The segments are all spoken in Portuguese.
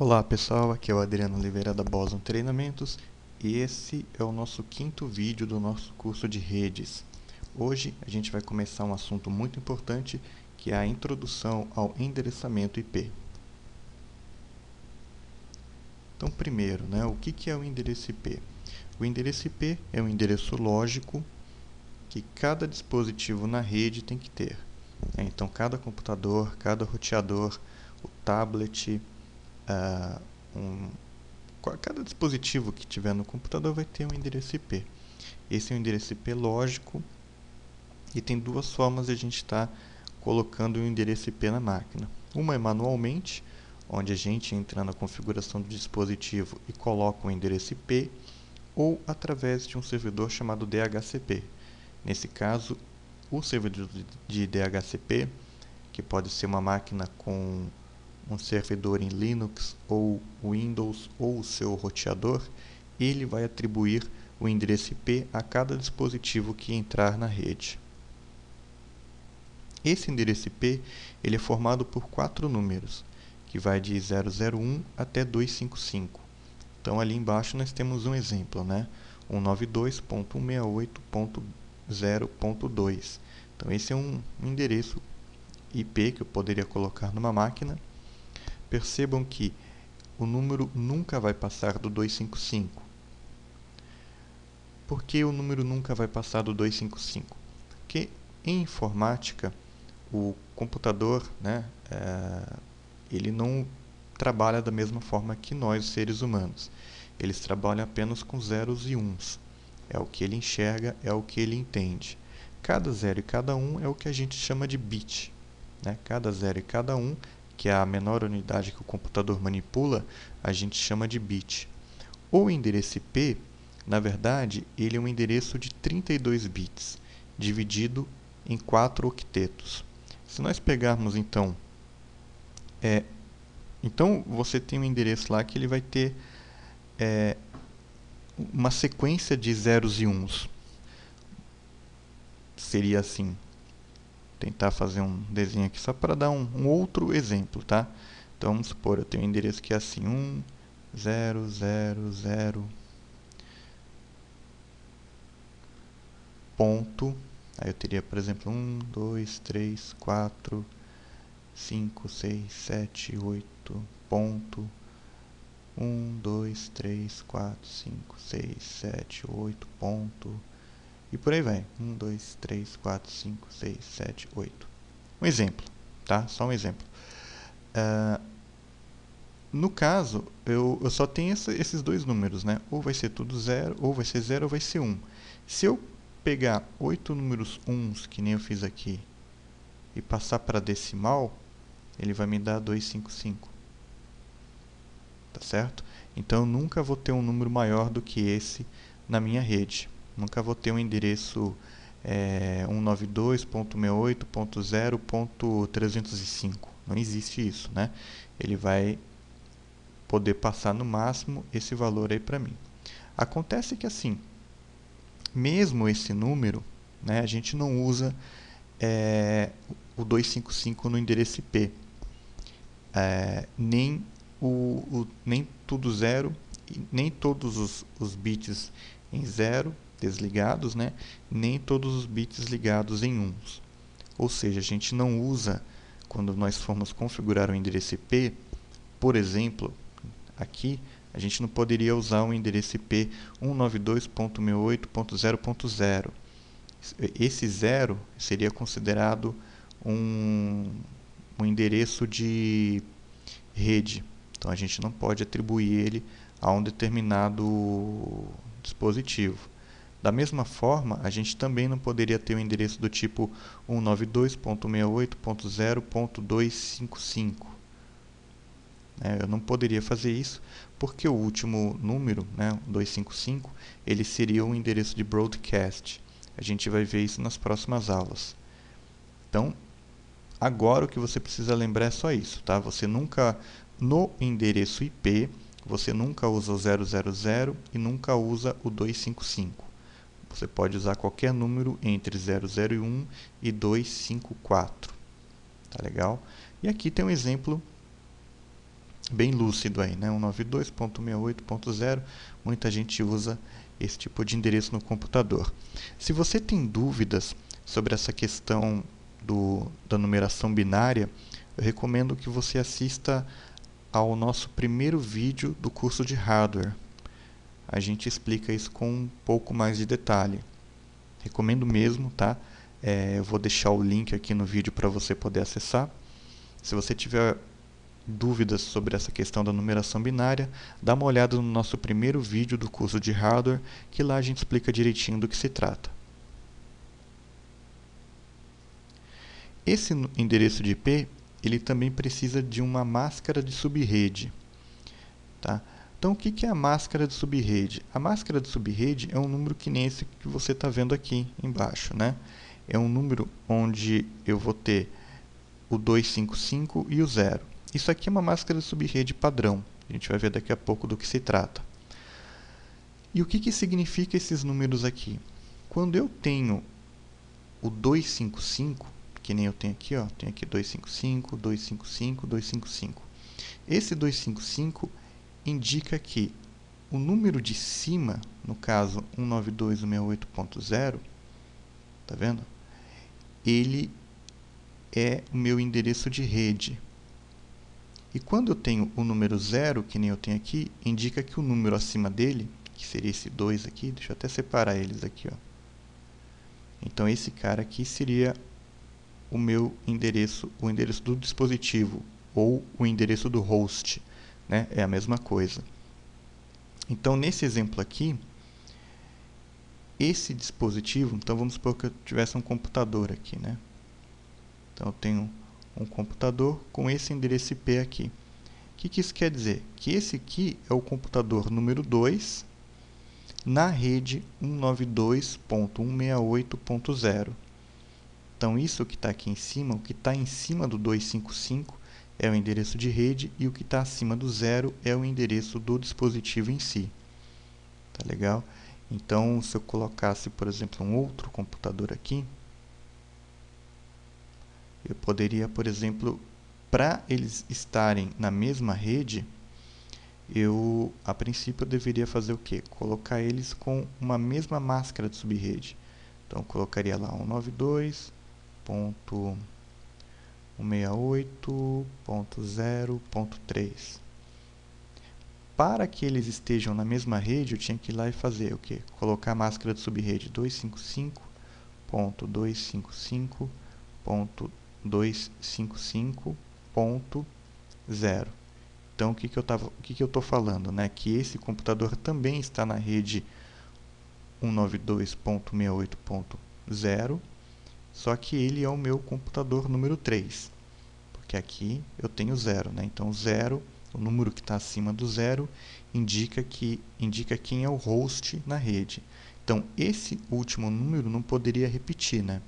Olá pessoal, aqui é o Adriano Oliveira da Boson Treinamentos e esse é o nosso quinto vídeo do nosso curso de redes. Hoje a gente vai começar um assunto muito importante que é a introdução ao endereçamento IP. Então primeiro, o que é o endereço IP? O endereço IP é um endereço lógico que cada dispositivo na rede tem que ter. Então cada computador, cada roteador, o tablet, cada dispositivo que tiver no computador vai ter um endereço IP. Esse é um endereço IP lógico e tem duas formas de a gente estar colocando o endereço IP na máquina. Uma é manualmente, onde a gente entra na configuração do dispositivo e coloca o endereço IP, ou através de um servidor chamado DHCP. Nesse caso, o servidor de DHCP, que pode ser uma máquina com um servidor em Linux ou Windows ou o seu roteador, ele vai atribuir o endereço IP a cada dispositivo que entrar na rede. Esse endereço IP ele é formado por 4 números, que vai de 001 até 255. Então ali embaixo nós temos um exemplo, 192.168.0.2. Então esse é um endereço IP que eu poderia colocar numa máquina. Percebam que o número nunca vai passar do 255. Por que o número nunca vai passar do 255? Porque em informática, o computador, ele não trabalha da mesma forma que nós, seres humanos. Eles trabalham apenas com zeros e uns. É o que ele enxerga, é o que ele entende. Cada zero e cada um é o que a gente chama de bit. Cada zero e cada um, que é a menor unidade que o computador manipula, a gente chama de bit. O endereço IP, na verdade, ele é um endereço de 32 bits, dividido em 4 octetos. Se nós pegarmos, então você tem um endereço lá que ele vai ter uma sequência de zeros e uns. Seria assim. Tentar fazer um desenho aqui só para dar um outro exemplo, tá? Então vamos supor, eu tenho um endereço que é assim, 1, 0, 0, 0, ponto. Aí eu teria, por exemplo, 1, 2, 3, 4, 5, 6, 7, 8, ponto. 1, 2, 3, 4, 5, 6, 7, 8, ponto. E por aí vai. 1, 2, 3, 4, 5, 6, 7, 8. Um exemplo, tá? Só um exemplo. No caso, eu só tenho esses dois números, Ou vai ser tudo 0, ou vai ser 0, ou vai ser 1. Se eu pegar 8 números 1s, que nem eu fiz aqui, e passar para decimal, ele vai me dar 255. Tá certo? Então eu nunca vou ter um número maior do que esse na minha rede. Nunca vou ter um endereço 192.168.0.305. Não existe isso, Ele vai poder passar no máximo esse valor aí para mim. Acontece que assim, mesmo esse número, a gente não usa o 255 no endereço IP. Nem tudo zero, nem todos os bits em zero desligados, nem todos os bits ligados em uns. Ou seja, a gente não usa, quando nós formos configurar o endereço IP, por exemplo, aqui, a gente não poderia usar o endereço IP 192.168.0.0. Esse zero seria considerado um endereço de rede. Então a gente não pode atribuir ele a um determinado dispositivo. Da mesma forma, a gente também não poderia ter um endereço do tipo 192.168.0.255. Eu não poderia fazer isso porque o último número, 255, ele seria um endereço de broadcast. A gente vai ver isso nas próximas aulas. Então, agora o que você precisa lembrar é só isso, tá? Você nunca, no endereço IP, você nunca usa o 000 e nunca usa o 255. Você pode usar qualquer número entre 001 e 254. Tá legal? E aqui tem um exemplo bem lúcido aí, né? 192.168.0, muita gente usa esse tipo de endereço no computador. Se você tem dúvidas sobre essa questão da numeração binária, eu recomendo que você assista ao nosso primeiro vídeo do curso de hardware. A gente explica isso com um pouco mais de detalhe. Recomendo mesmo, tá? Eu vou deixar o link aqui no vídeo para você poder acessar. Se você tiver dúvidas sobre essa questão da numeração binária, dá uma olhada no nosso primeiro vídeo do curso de hardware, que lá a gente explica direitinho do que se trata. Esse endereço de IP, ele também precisa de uma máscara de subrede, tá? Então, o que é a máscara de subrede? A máscara de subrede é um número que nem esse que você está vendo aqui embaixo, né? É um número onde eu vou ter o 255 e o 0. Isso aqui é uma máscara de subrede padrão. A gente vai ver daqui a pouco do que se trata. E o que significa esses números aqui? Quando eu tenho o 255, que nem eu tenho aqui, ó, tenho aqui 255, 255, 255. Esse 255 indica que o número de cima, no caso 192.168.0, tá vendo? Ele é o meu endereço de rede. E quando eu tenho o número 0, que nem eu tenho aqui, indica que o número acima dele, que seria esse 2 aqui, deixa eu até separar eles aqui, ó. Então esse cara aqui seria o meu endereço, o endereço do dispositivo, ou o endereço do host, né? É a mesma coisa. Então, nesse exemplo aqui, esse dispositivo, então vamos supor que eu tivesse um computador aqui, né? Então, eu tenho um computador com esse endereço IP aqui. O que isso quer dizer? Que esse aqui é o computador número 2 na rede 192.168.0. Então, isso que está aqui em cima, o que está em cima do 255 é o endereço de rede e o que está acima do 0 é o endereço do dispositivo em si. Tá legal? Então, se eu colocasse, por exemplo, um outro computador aqui, eu poderia, por exemplo, para eles estarem na mesma rede, a princípio, eu deveria fazer o quê? Colocar eles com uma mesma máscara de subrede. Então, eu colocaria lá 192.168.0.3. Para que eles estejam na mesma rede, eu tinha que ir lá e fazer o quê? Colocar a máscara de subrede 255.255.255.0. Então, o que eu estou falando? Né? Que esse computador também está na rede 192.168.0, só que ele é o meu computador número 3, porque aqui eu tenho 0, né? Então, 0, o número que está acima do 0, indica quem é o host na rede. Então, esse último número não poderia repetir, né?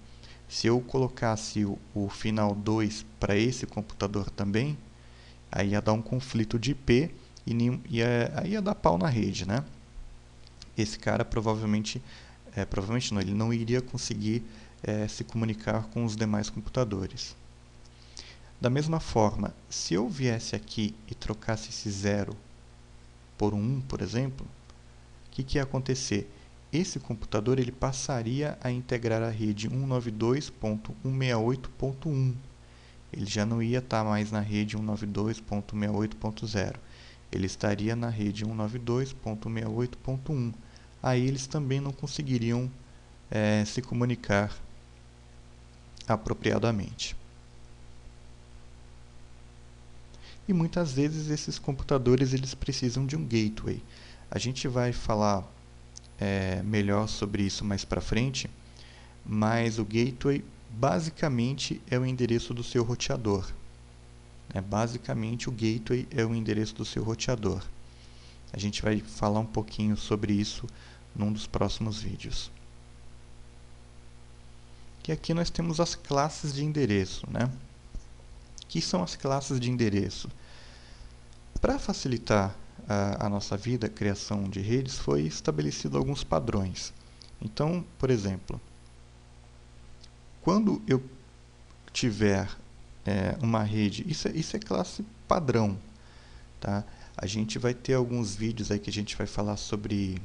Se eu colocasse o final 2 para esse computador também, aí ia dar um conflito de IP e aí ia dar pau na rede, né? Esse cara provavelmente não, ele não iria conseguir se comunicar com os demais computadores. Da mesma forma, se eu viesse aqui e trocasse esse 0 por um 1, por exemplo, o que ia acontecer? Esse computador ele passaria a integrar a rede 192.168.1. Ele já não ia estar mais na rede 192.168.0. Ele estaria na rede 192.168.1. Aí eles também não conseguiriam se comunicar apropriadamente. E muitas vezes esses computadores eles precisam de um gateway. A gente vai falar melhor sobre isso mais para frente, mas o gateway basicamente é o endereço do seu roteador. Basicamente o gateway é o endereço do seu roteador. A gente vai falar um pouquinho sobre isso num dos próximos vídeos. E aqui nós temos as classes de endereço, né? O que são as classes de endereço? Para facilitar a nossa vida, a criação de redes, foi estabelecido alguns padrões. Então, por exemplo, quando eu tiver uma rede, isso é classe padrão. tá? A gente vai ter alguns vídeos aí que a gente vai falar sobre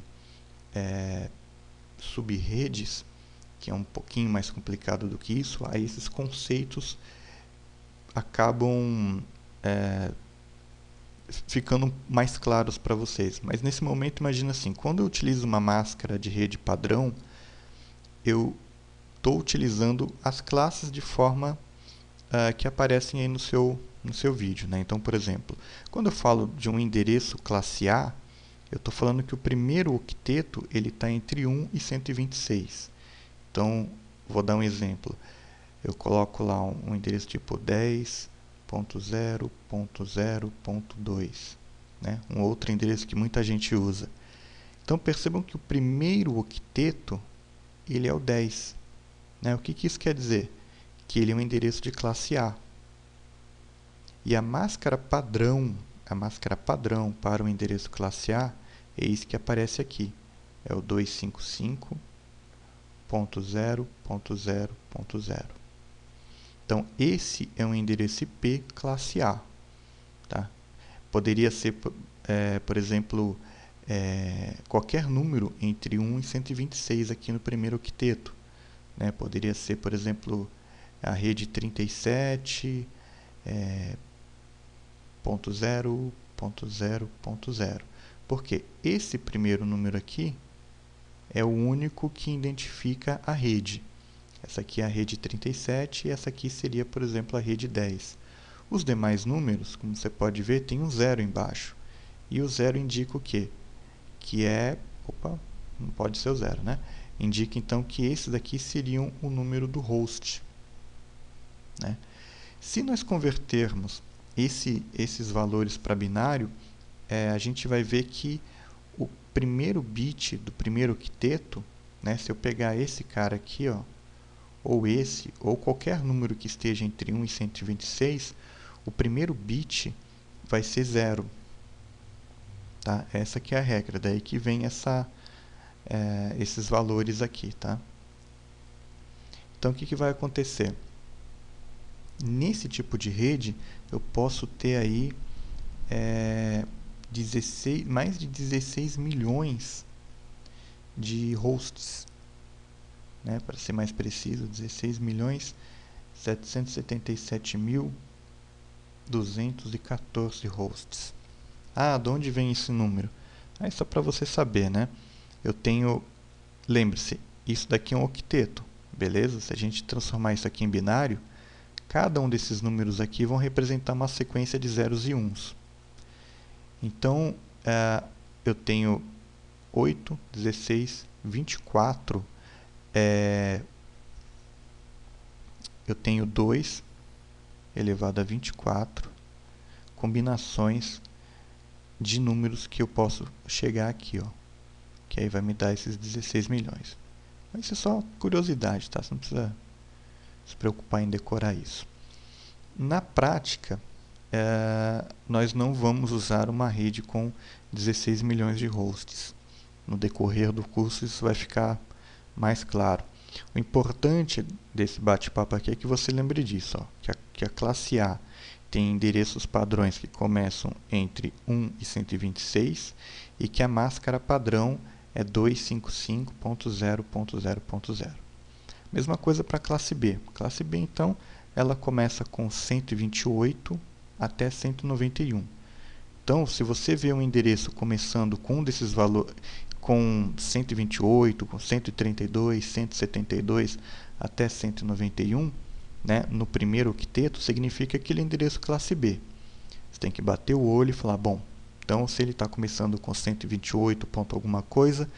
subredes, que é um pouquinho mais complicado do que isso. Aí esses conceitos acabam ficando mais claros para vocês. Mas nesse momento, imagina assim, quando eu utilizo uma máscara de rede padrão, eu estou utilizando as classes de forma que aparecem aí no seu vídeo, né? Então, por exemplo, quando eu falo de um endereço classe A, eu estou falando que o primeiro octeto está entre 1 e 126. Então, vou dar um exemplo. Eu coloco lá um endereço tipo 10.0.0.2, né? Um outro endereço que muita gente usa. Então, percebam que o primeiro octeto ele é o 10. Né? O que isso quer dizer? Que ele é um endereço de classe A. E a máscara padrão para o endereço classe A é isso que aparece aqui. É o 255.0.0.0. Então, esse é um endereço IP classe A. Tá? Poderia ser, por exemplo, qualquer número entre 1 e 126 aqui no primeiro octeto. Né? Poderia ser, por exemplo, a rede 37.0.0.0. Porque esse primeiro número aqui é o único que identifica a rede. Essa aqui é a rede 37 e essa aqui seria, por exemplo, a rede 10. Os demais números, como você pode ver, tem um 0 embaixo. E o 0 indica o quê? Que é... Opa, não pode ser o 0, né? Indica então que esses daqui seriam o número do host. Né? Se nós convertermos esses valores para binário, a gente vai ver que o primeiro bit do primeiro octeto, né, se eu pegar esse cara aqui, ó, ou esse, ou qualquer número que esteja entre 1 e 126, o primeiro bit vai ser 0. Tá? Essa aqui é a regra, daí que vem esses valores aqui. Tá? Então, o que vai acontecer? Nesse tipo de rede, eu posso ter aí mais de 16 milhões de hosts. Né? Para ser mais preciso, 16.777.214 hosts. De onde vem esse número? É só para você saber, né? Eu tenho, lembre-se, isso daqui é um octeto, beleza? Se a gente transformar isso aqui em binário, cada um desses números aqui vão representar uma sequência de zeros e uns. Então, eu tenho 8, 16, 24. Eu tenho 2 elevado a 24 combinações de números que eu posso chegar aqui, ó, que aí vai me dar esses 16 milhões. Mas isso é só curiosidade, tá? Você não precisa se preocupar em decorar isso. Na prática, nós não vamos usar uma rede com 16 milhões de hosts. No decorrer do curso isso vai ficar mais claro. O importante desse bate-papo aqui é que você lembre disso, ó, que a classe A tem endereços padrões que começam entre 1 e 126 e que a máscara padrão é 255.0.0.0. Mesma coisa para a classe B. Classe B, então, ela começa com 128 até 191. Então, se você vê um endereço começando com um desses valores, com 128, com 132, 172 até 191, né, no primeiro octeto, significa aquele endereço classe B. Você tem que bater o olho e falar, bom, então se ele está começando com 128 ponto alguma coisa,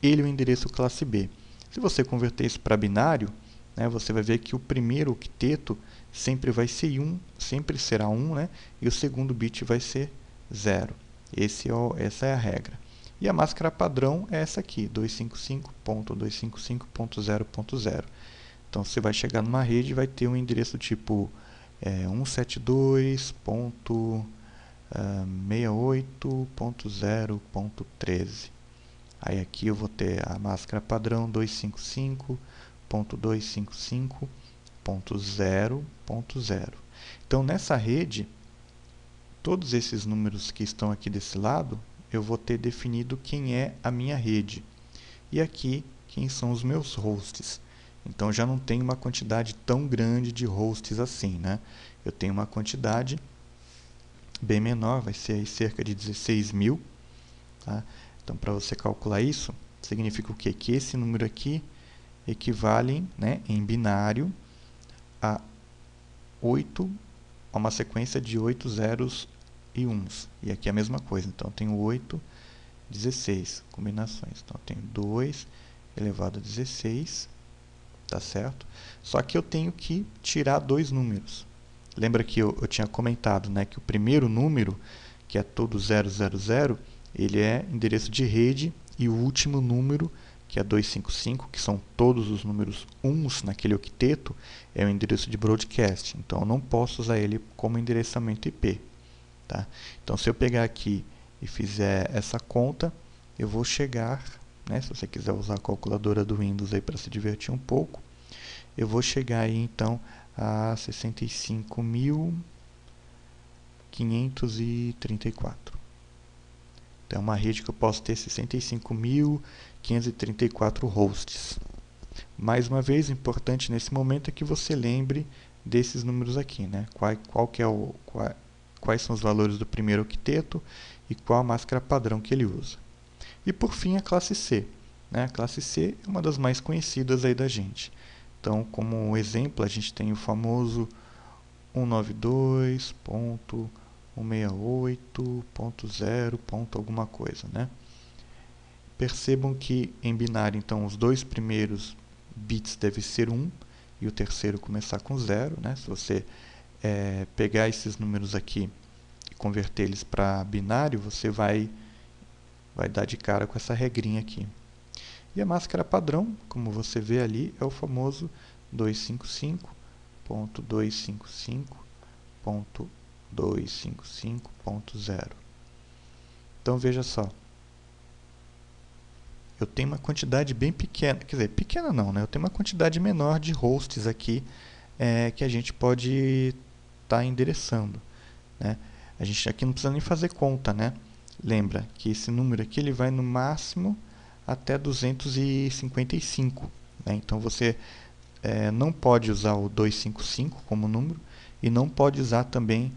ele é o endereço classe B. Se você converter isso para binário, né, você vai ver que o primeiro octeto sempre vai ser 1, sempre será 1, né, e o segundo bit vai ser 0. Essa é a regra. E a máscara padrão é essa aqui, 255.255.0.0. Então, você vai chegar numa rede e vai ter um endereço tipo 172.68.0.13. Aí aqui eu vou ter a máscara padrão 255.255.0.0. Então, nessa rede, todos esses números que estão aqui desse lado, eu vou ter definido quem é a minha rede. E aqui, quem são os meus hosts. Então, já não tenho uma quantidade tão grande de hosts assim, né? Eu tenho uma quantidade bem menor, vai ser aí cerca de 16.000. Tá? Então, para você calcular isso, significa o quê? Que esse número aqui equivale, né, em binário a uma sequência de 8 zeros e 1s. E aqui é a mesma coisa. Então, eu tenho 8, 16 combinações. Então, eu tenho 2 elevado a 16, tá certo? Só que eu tenho que tirar dois números. Lembra que eu tinha comentado, né, que o primeiro número, que é todo 000, ele é endereço de rede, e o último número, que é 255, que são todos os números uns naquele octeto, é o endereço de broadcast. Então, eu não posso usar ele como endereçamento IP. Tá? Então, se eu pegar aqui e fizer essa conta, eu vou chegar, né, se você quiser usar a calculadora do Windows aí para se divertir um pouco, eu vou chegar aí então a 65.534. Então, é uma rede que eu posso ter 65.534 hosts. Mais uma vez, o importante nesse momento é que você lembre desses números aqui, né? Quais são os valores do primeiro octeto e qual a máscara padrão que ele usa. E por fim, a classe C. Né? A classe C é uma das mais conhecidas aí da gente. Então, como exemplo, a gente tem o famoso 192.168.0. alguma coisa, né? Percebam que em binário, então, os dois primeiros bits devem ser 1 e o terceiro começar com 0, né? Se você pegar esses números aqui e converter eles para binário, você vai dar de cara com essa regrinha aqui. E a máscara padrão, como você vê ali, é o famoso 255.255.255.0. Então, veja só. Eu tenho uma quantidade bem pequena, quer dizer, pequena não, né? Eu tenho uma quantidade menor de hosts aqui que a gente pode estar endereçando, né? A gente aqui não precisa nem fazer conta, né? Lembra que esse número aqui ele vai no máximo até 255. Né? Então, você não pode usar o 255 como número e não pode usar também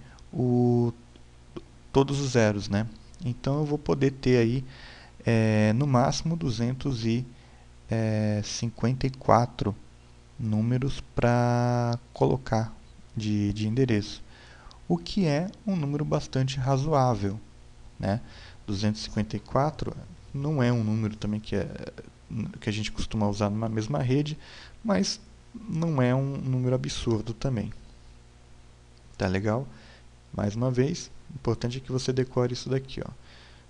todos os zeros. Né? Então, eu vou poder ter aí no máximo 254 números para colocar de endereço, o que é um número bastante razoável. Né? 254 não é um número também que a gente costuma usar numa mesma rede, mas não é um número absurdo também. Tá legal? Mais uma vez, o importante é que você decore isso daqui, ó.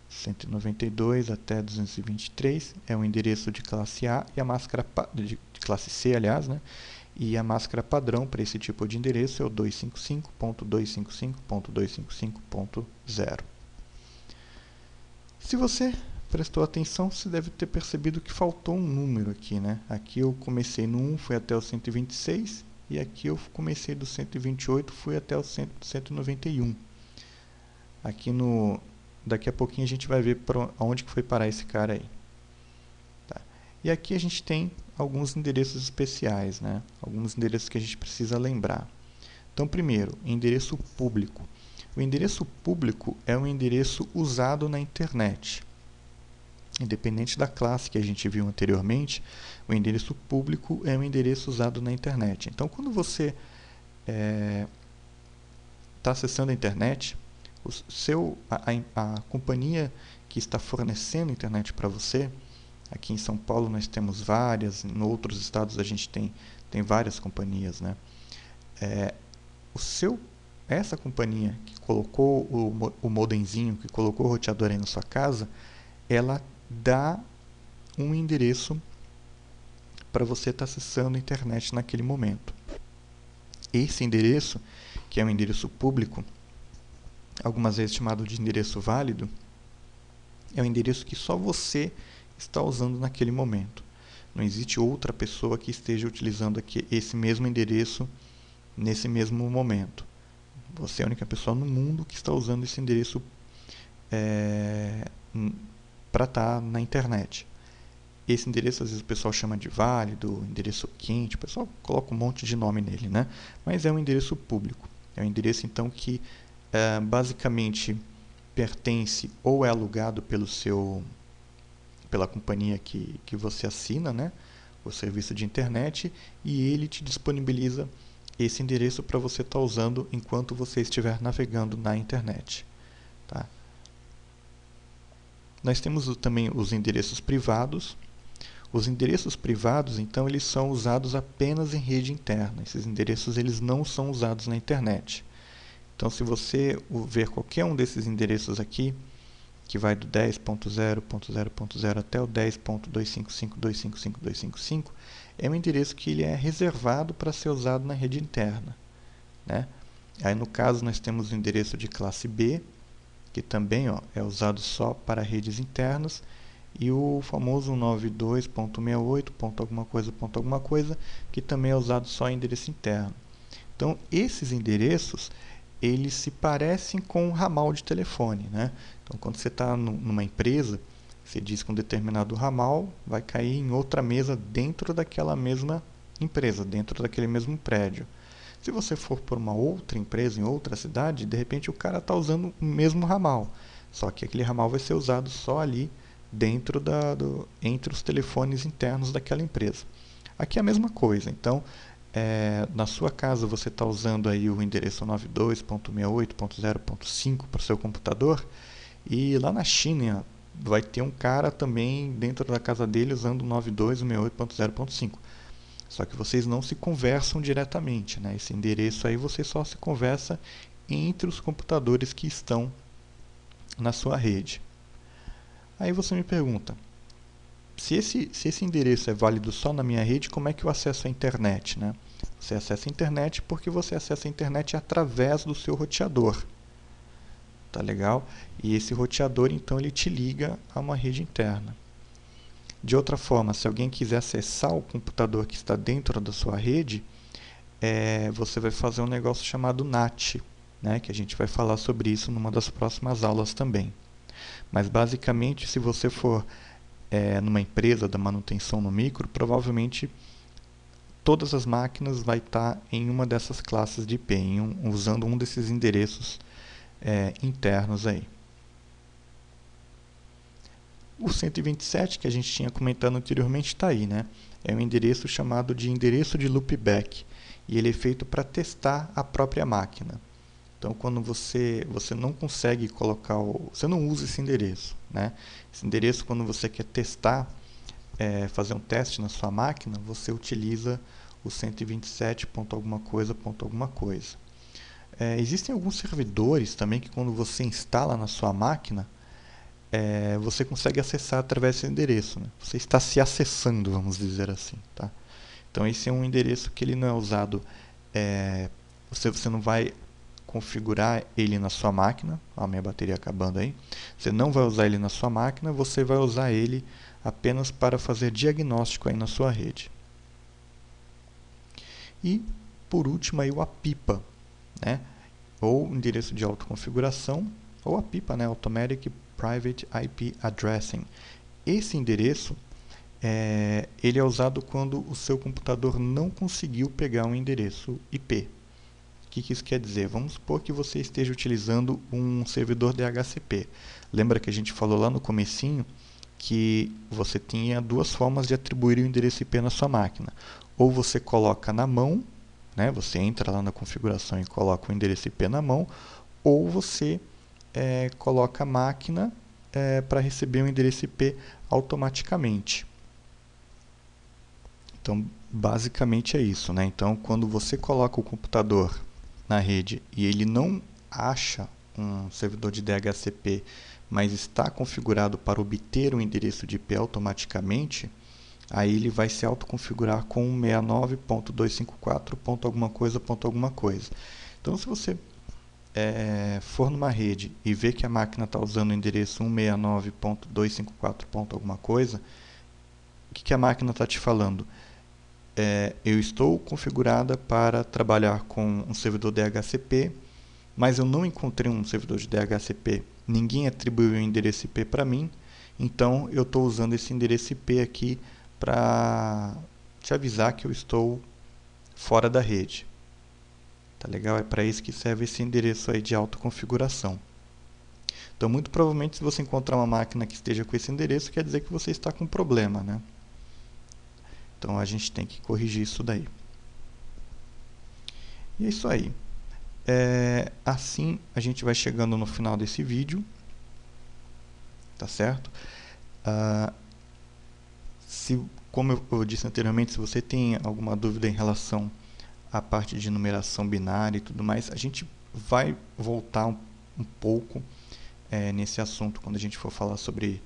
192 até 223 é o endereço de classe A e a máscara de classe C, aliás, né? E a máscara padrão para esse tipo de endereço é o 255.255.255.0. Se você prestou atenção, você deve ter percebido que faltou um número aqui, né? Aqui eu comecei no 1, fui até o 126, e aqui eu comecei do 128, fui até o 191. Aqui daqui a pouquinho a gente vai ver para onde que foi parar esse cara aí. Tá? E aqui a gente tem alguns endereços especiais, né? Alguns endereços que a gente precisa lembrar. Então, primeiro, endereço público. O endereço público é um endereço usado na internet. Independente da classe que a gente viu anteriormente, o endereço público é um endereço usado na internet. Então, quando você está acessando a internet, a companhia que está fornecendo a internet para você, aqui em São Paulo nós temos várias, em outros estados a gente tem várias companhias, né? Essa companhia que colocou o modemzinho, que colocou o roteador aí na sua casa, ela dá um endereço para você estar acessando a internet naquele momento. Esse endereço, que é um endereço público, algumas vezes chamado de endereço válido, é um endereço que só você está usando naquele momento. Não existe outra pessoa que esteja utilizando esse mesmo endereço nesse mesmo momento. Você é a única pessoa no mundo que está usando esse endereço para estar na internet. Esse endereço, às vezes o pessoal chama de válido, endereço quente, o pessoal coloca um monte de nome nele, né? Mas é um endereço público. É um endereço, então, que basicamente pertence ou é alugado pela companhia que você assina, né? O serviço de internet, e ele te disponibiliza esse endereço para você estar usando enquanto você estiver navegando na internet. Tá? Nós temos também os endereços privados. Os endereços privados, então, eles são usados apenas em rede interna. Esses endereços eles não são usados na internet. Então, se você ver qualquer um desses endereços aqui, que vai do 10.0.0.0 até o 10.255.255.255, é um endereço que ele é reservado para ser usado na rede interna, né? Aí, no caso, nós temos o endereço de classe B, que também é usado só para redes internas, e o famoso 92.68. Alguma coisa, que também é usado só em endereço interno. Então, esses endereços, eles se parecem com um ramal de telefone, né? Então, quando você está numa empresa, você diz que um determinado ramal vai cair em outra mesa dentro daquela mesma empresa, dentro daquele mesmo prédio. Se você for por uma outra empresa em outra cidade, de repente o cara está usando o mesmo ramal, só que aquele ramal vai ser usado só ali dentro entre os telefones internos daquela empresa. Aqui é a mesma coisa. Então, na sua casa você está usando aí o endereço 92.68.0.5 para o seu computador, e lá na China vai ter um cara também dentro da casa dele usando 92.68.0.5. Só que vocês não se conversam diretamente, né? Esse endereço aí você só se conversa entre os computadores que estão na sua rede. Aí você me pergunta, se esse endereço é válido só na minha rede, como é que eu acesso a internet, né? Você acessa a internet porque você acessa a internet através do seu roteador. Tá legal? E esse roteador, então, ele te liga a uma rede interna. De outra forma, se alguém quiser acessar o computador que está dentro da sua rede, você vai fazer um negócio chamado NAT, né? Que a gente vai falar sobre isso numa das próximas aulas também. Mas basicamente, se você for numa empresa da manutenção no micro, provavelmente todas as máquinas vai estar em uma dessas classes de IP, usando um desses endereços internos aí. O 127 que a gente tinha comentado anteriormente está aí, né? É um endereço chamado de endereço de loopback, e ele é feito para testar a própria máquina. Então, quando você não consegue colocar você não usa esse endereço, né? Esse endereço, quando você quer testar, fazer um teste na sua máquina, você utiliza o 127. Alguma coisa. Existem alguns servidores também que, quando você instala na sua máquina, você consegue acessar através desse endereço, né? Você está se acessando, vamos dizer assim, tá? Então, esse é um endereço que ele não é usado, você não vai configurar ele na sua máquina. A minha bateria acabando aí. Você não vai usar ele na sua máquina, você vai usar ele apenas para fazer diagnóstico aí na sua rede. E, por último, aí o APIPA, né? Ou endereço de autoconfiguração, ou APIPA, né? Automatic Private IP Addressing. Esse endereço ele é usado quando o seu computador não conseguiu pegar um endereço IP. O que isso quer dizer? Vamos supor que você esteja utilizando um servidor DHCP. Lembra que a gente falou lá no comecinho que você tinha duas formas de atribuir o endereço IP na sua máquina. Ou você coloca na mão, né? Você entra lá na configuração e coloca o endereço IP na mão, ou você coloca a máquina para receber o endereço IP automaticamente. Então, basicamente é isso, né? Então, quando você coloca o computador na rede e ele não acha um servidor de DHCP, mas está configurado para obter um endereço de IP automaticamente, aí ele vai se autoconfigurar com 69.254.alguma coisa. Então, se você for numa rede e ver que a máquina está usando o endereço 169.254. Alguma coisa, o que a máquina está te falando? Eu estou configurada para trabalhar com um servidor DHCP mas eu não encontrei um servidor de DHCP, ninguém atribuiu o endereço IP para mim, então eu estou usando esse endereço IP aqui para te avisar que eu estou fora da rede. Tá legal? É para isso que serve esse endereço aí de autoconfiguração. Então, muito provavelmente, se você encontrar uma máquina que esteja com esse endereço, quer dizer que você está com problema, né? Então, a gente tem que corrigir isso daí. E é isso aí. Assim, a gente vai chegando no final desse vídeo. Tá certo? Como eu disse anteriormente, se você tem alguma dúvida em relação à parte de numeração binária e tudo mais, a gente vai voltar um pouco nesse assunto quando a gente for falar sobre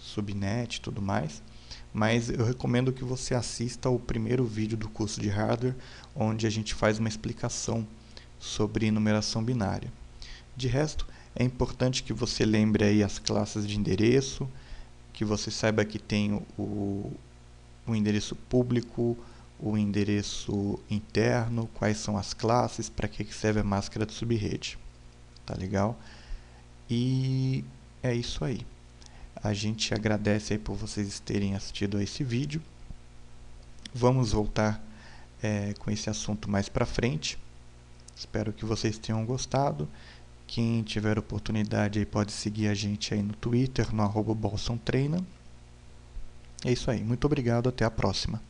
subnet e tudo mais. Mas eu recomendo que você assista o primeiro vídeo do curso de hardware, onde a gente faz uma explicação sobre numeração binária. De resto, é importante que você lembre aí as classes de endereço, que você saiba que tem o endereço público, o endereço interno, quais são as classes, para que serve a máscara de subrede. Tá legal? E é isso aí. A gente agradece aí por vocês terem assistido a esse vídeo. Vamos voltar com esse assunto mais para frente. Espero que vocês tenham gostado. Quem tiver oportunidade aí pode seguir a gente aí no Twitter, no @bolsontreina. É isso aí. Muito obrigado. Até a próxima.